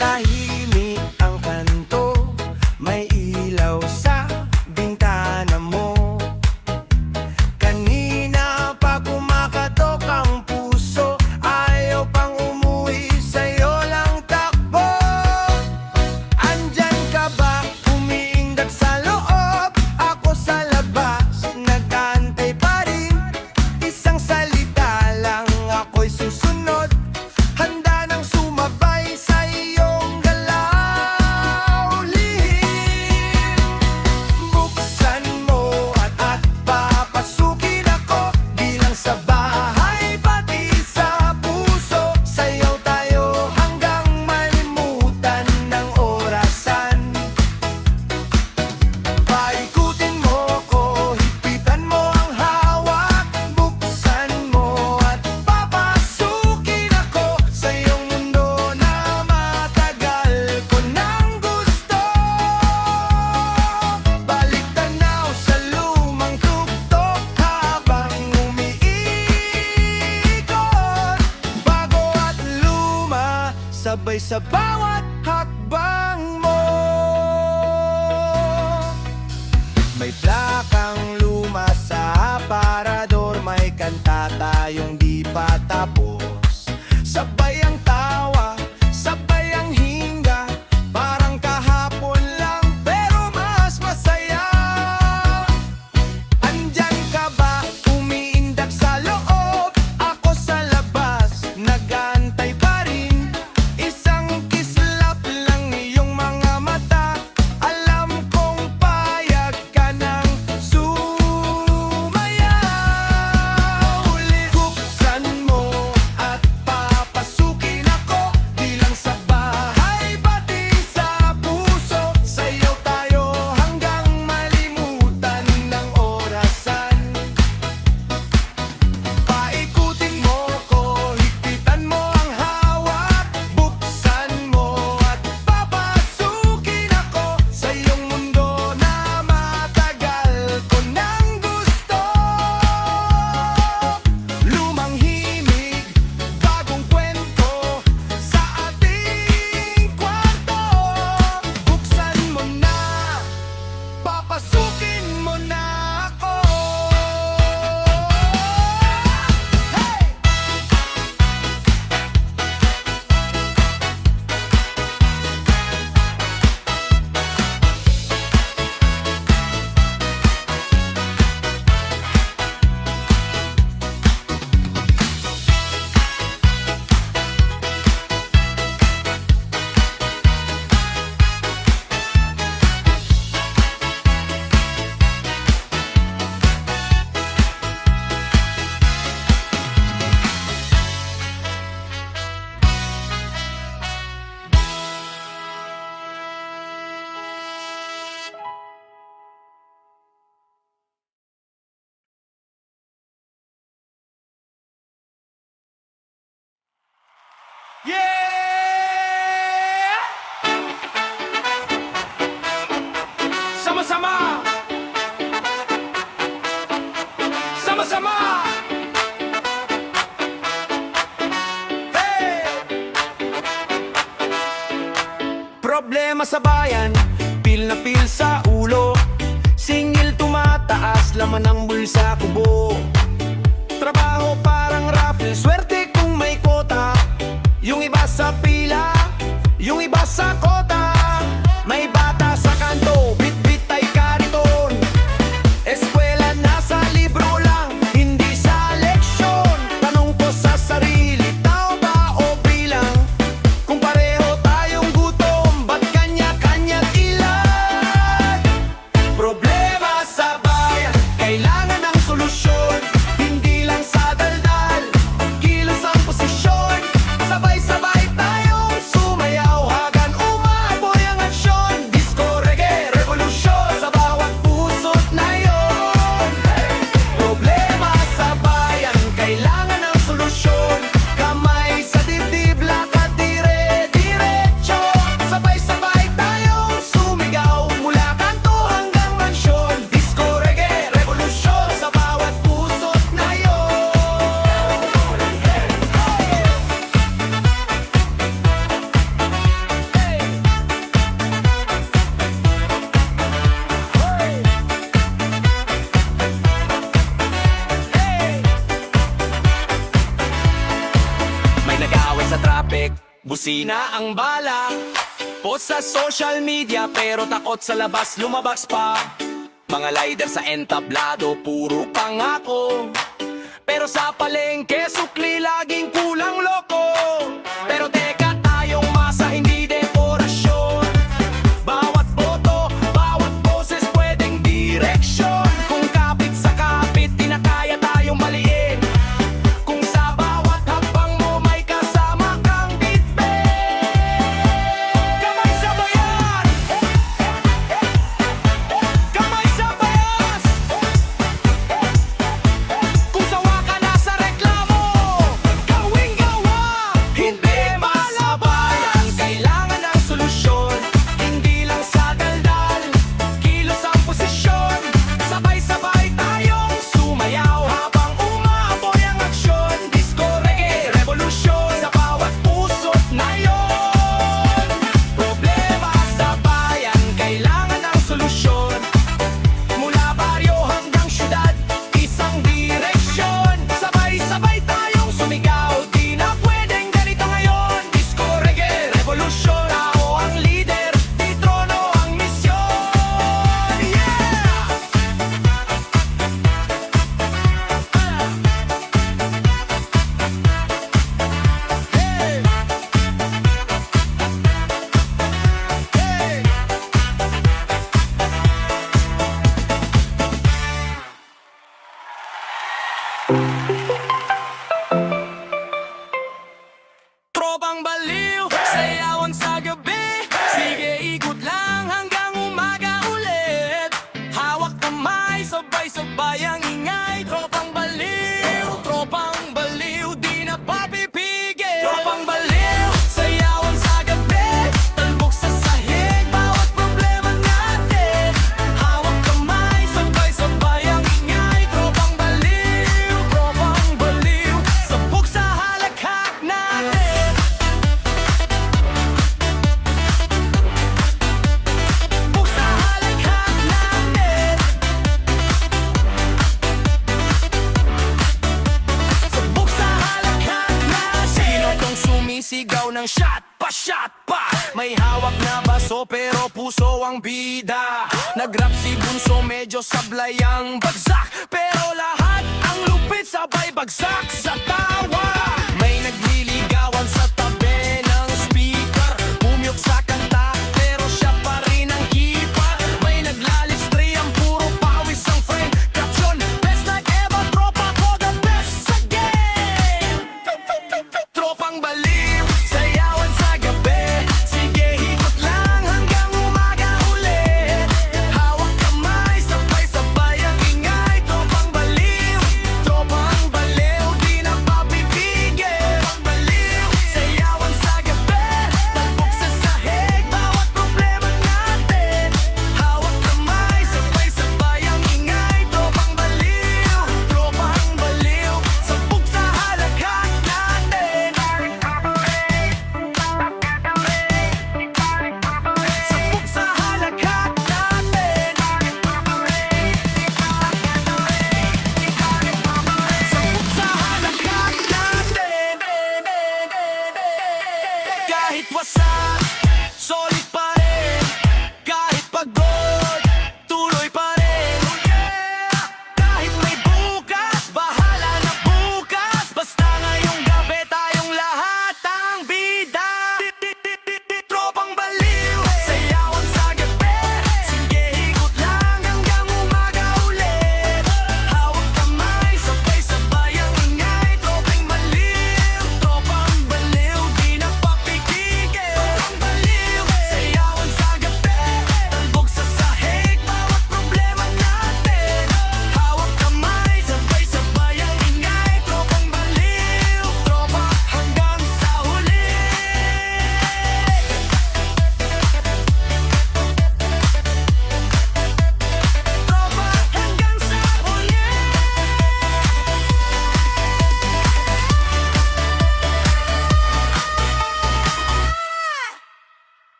Tahimik ang kanto, may ilaw sa bintana mo. Kanina pa kumakatok ang puso, ayaw pang umuwi, sa'yo lang takbo. Andyan ka ba, umiindak sa loob? Ako sa labas, nag-aantay pa rin. Isang salita lang, ako'y susunod. Handa nang sumabay sa iyong galaw. Lihim, buksan mo at papasukin ako. Bilang sa bahay, pati sa puso. Sayaw tayo hanggang malimutan ng orasan. Paikutin mo ko, higpitan mo ang hawak. Buksan mo at papasukin ako sa iyong mundo na matagal ko nang gusto. Balik tanaw sa lumang tuktok habang umiikot. Bago at luma, sabay sa bawat hakbang mo. May plakang luma sa aparador, may kanta tayong di pa tapos. Sabay ang tawa, sabay ang hinga, parang kahapon lang pero mas masaya. Andyan ka ba, umiindak sa loob? Ako sa labas, nag-aantay pa rin. Isang kislap lang iyong mga mata, alam kong payag ka nang sumayaw. Ulit buksan mo at papasukin ako. Bilang sa bahay, pati sa puso. Sayaw tayo hanggang malimutan ng orasan. Paikutin mo ko, higpitan mo ang hawak. Buksan mo at papasukin ako sa iyong mundo na matagal ko nang gusto. Lumang himig, bagong kwento sa ating kwarto. Buksan mo na, papasukin mo na ako. Hey! Yeah! Sama-sama! Sama-sama! Hey! Problema sa bayan, pil na pil sa ulo. Singil tumataas, laman ng bulsa kubo. Trabaho parang raffle, swerte kung may kota. Yung iba sa pila, yung iba sa kota. May bata sa kanto, bit-bit ay kariton. Eskwela nasa libro lang, hindi sa leksyon. Tanong ko sa sarili, tao ba o bilang? Kung pareho tayong gutom, ba't kanya-kanya't ilan? Problema sa bayan, kailangan ng solusyon. Hindi lang sa daldal, kilos ang posisyon. Sabay-sabay tayong sumayaw, hagan traffic, busina ang bala. Post sa social media pero takot sa labas lumabas pa. Mga lider sa entablado, puro pangako. Pero sa palengke, sukli laging kulang loko. Pero teka, tayong masa, hindi dekorasyon. Bawat boto, bawat boses, pwedeng direksyon. Kung kapit sa kapit, di na kaya tayong maliin. Kung sa bawat hakbang mo, may kasama kang bitbit. Kamay sa bayan! Kamay sa bayas! Kung sawa ka na sa reklamo, gawing gawa! Hindi masabayan, kailangan ng solusyon. Hindi lang sa daldal, kilos ang posisyon. Sabay-sabay tayong sumayaw habang umaapoy ang aksyon. Disco, reggae, revolusyon sa bawat puso't na yon. Problema sa bayan, kailangan ng solusyon. Mula baryo hanggang syudad, isang direksyon. Sabay-sabay tayong sumigaw, di na pwedeng ganito ngayon. Disco, reggae, revolusyon, tao ang leader, di trono ang misyon. Yeah! Hey! Hey! Tropang baliw, sayawan sa gabi. Sige, ikot lang hanggang umaga ulit. Hawak kamay, sabay-sabay ang ingay. Tropang baliw, di na papipigil. Tropang baliw, sayawan sa gabi. Talbog sa sahig, bawat problema natin. Hawak kamay, sabay-sabay ang ingay. Tropang baliw, sabog sa halakhak natin. Sabog sa halakhak natin. Sabog sa halakhak natin. Sino tong sumisigaw ng shot pa? May hawak na baso pero puso ang bida. Nag-rap si Bunso, medyo sablay ang bagsak. Pero lahat ang lupit, sabay bagsak sa tawa. May nagliligawan sa tabi ng speaker. Pumyok sa kanta pero siya pa rin ang keeper. May naglalistri, ang puro pawis ang frame. Caption, best like ever, tropa ko the best sa game. Tropang baliw, sayawan sa gabi. Sige, hikot lang hanggang umaga ulit. Hawak kamay, sabay-sabay ang ingay. Tropang baliw, di na papipigil. Tropang baliw, sayawan sa gabi. Talbog sa sahig, bawat problema natin. Hawak kamay, sabay-sabay ang ingay. Tropang baliw, sabog sa halakhak natin. Sabog sa halakhak natin. Sabog sa halakhak natin. Kahit wasak, solid pa rin. Kahit pagod, tuloy pa rin. Kahit may bukas, bahala na bukas. Basta ngayong gabi tayong lahat ang bida. Tropang baliw, sayawan sa gabi. Sige, ikot lang hanggang umaga ulit. Hawak kamay, sabay-sabay ang ingay. Tropang baliw, di na papikigil. Tropang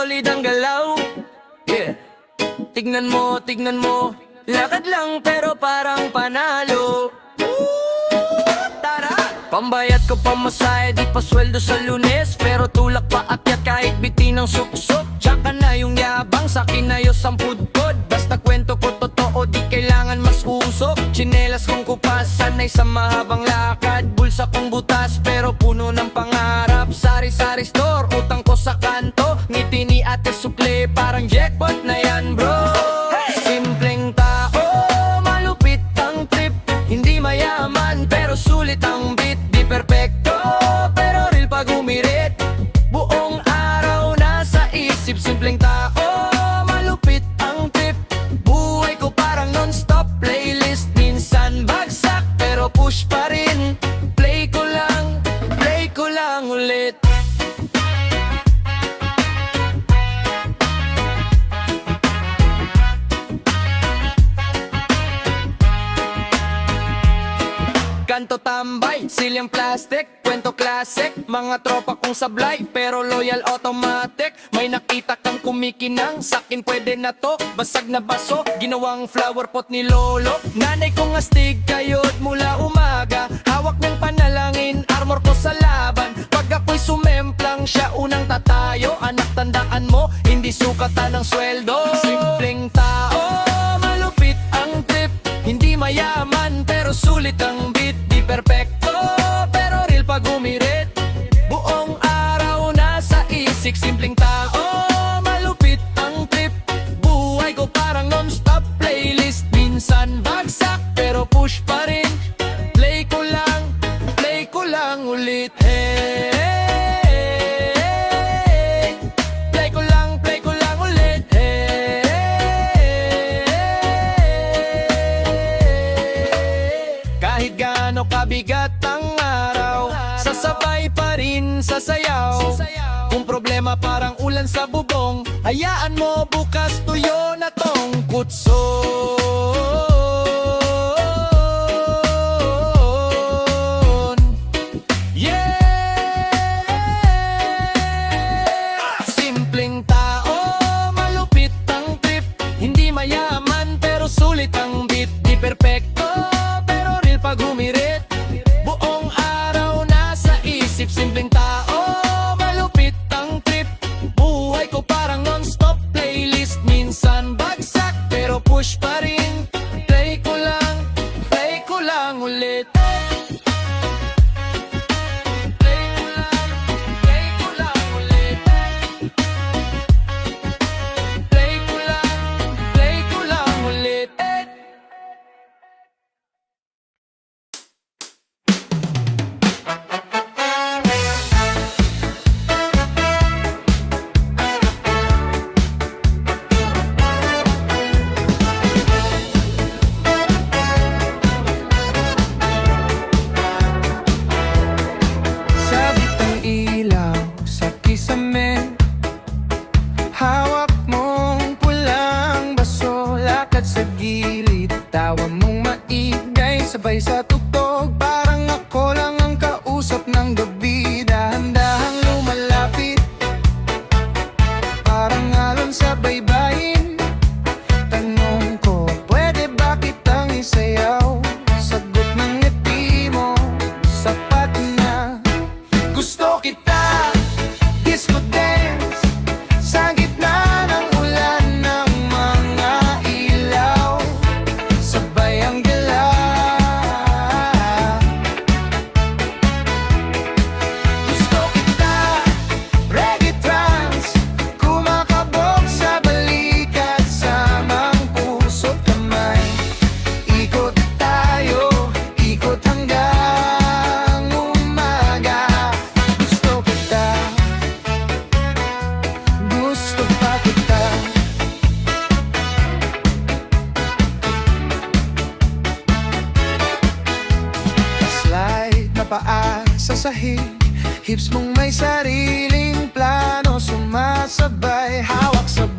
solid ang galaw. Yeah. Tignan mo, lakad lang pero parang panalo. Tara! Pambayad ko pamasahe, di pa sweldo sa Lunes, pero tulak pa akyat kahit bitin ng suksok. Tsaka na yung yabang, sakin ayos ang pudpod. Basta kwento ko totoo, di kailangan mas usok. Tsinelas kong kupas, sanay sa mahabang lakad. Bulsa kong butas, pero puno ng pangarap. Sari-sari store, utang ko sa kanto. Ngiti ni ate sukle, parang jackpot na yan bro. Simpleng tao, malupit ang trip. Hindi mayaman, pero sulit ang beat. Di perpekto, pero real pag umirit. Buong araw nasa isip. Simpleng tao, malupit ang trip. Buhay ko parang non-stop playlist. Minsan bagsak, pero push pa rin. Play ko lang ulit. Kanto tambay, silyang plastic, kwento classic. Mga tropa kong sablay, pero loyal automatic. May nakita kang kumikinang, sakin pwede na to. Basag na baso, ginawang flower pot ni lolo. Nanay kong astig, kayod mula umaga. Hawak ng panalangin, armor ko sa laban. Pag ako'y sumemplang, siya unang tatayo. Anak, tandaan mo, hindi sukatan ng sweldo. Simpleng tao, malupit ang trip. Hindi mayaman, pero sulit ang beat. Di perpekto, pero real pag umirit. Buong araw nasa isik. Simpleng tao, malupit ang trip. Buhay ko parang non-stop playlist. Minsan bagsak, pero push pa rin. Play ko lang ulit. Hey, play ko lang ulit. Kahit gaano kabigat ang araw, sasabay pa rin sa sayaw. Kung problema parang ulan sa bubong, hayaan mo bukas tuyo na tong kutson. Yeah! Simpleng tao, malupit ang trip. Hindi mayaman pero sulit ang beat. Di perpekto, pag umirit. Buong araw nasa isip. Simpleng tao, malupit ang trip. Buhay ko parang non-stop playlist. Minsan bagsak, pero push pa rin. Play ko lang ulit. Play ko lang ulit. Play ko lang ulit. Sabit ang ilaw sa kisame. Hawak mong pulang baso. Lakad sa gilid, tawa mong maigay. Sabay sa tugtog, parang ako lang ang kausap ng gabi. Dahan-dahang lumalapit, parang alon sa baybayin. Tanong ko, pwede ba kitang isayaw? Sagot ng ngiti mo, sapat na. Gusto kita, disco dance, sa gitna ng ulan ng mga ilaw. Sabay ang galaw. Gusto kita, reggae trance, kumakabog sa balikat, samang puso't kamay. Ikot tayo, ikot hanggang umaga. Gusto kita, gusto pa kita. Slide na paa sa sahig, hips mong may sariling plano. Sumasabay, hawak sa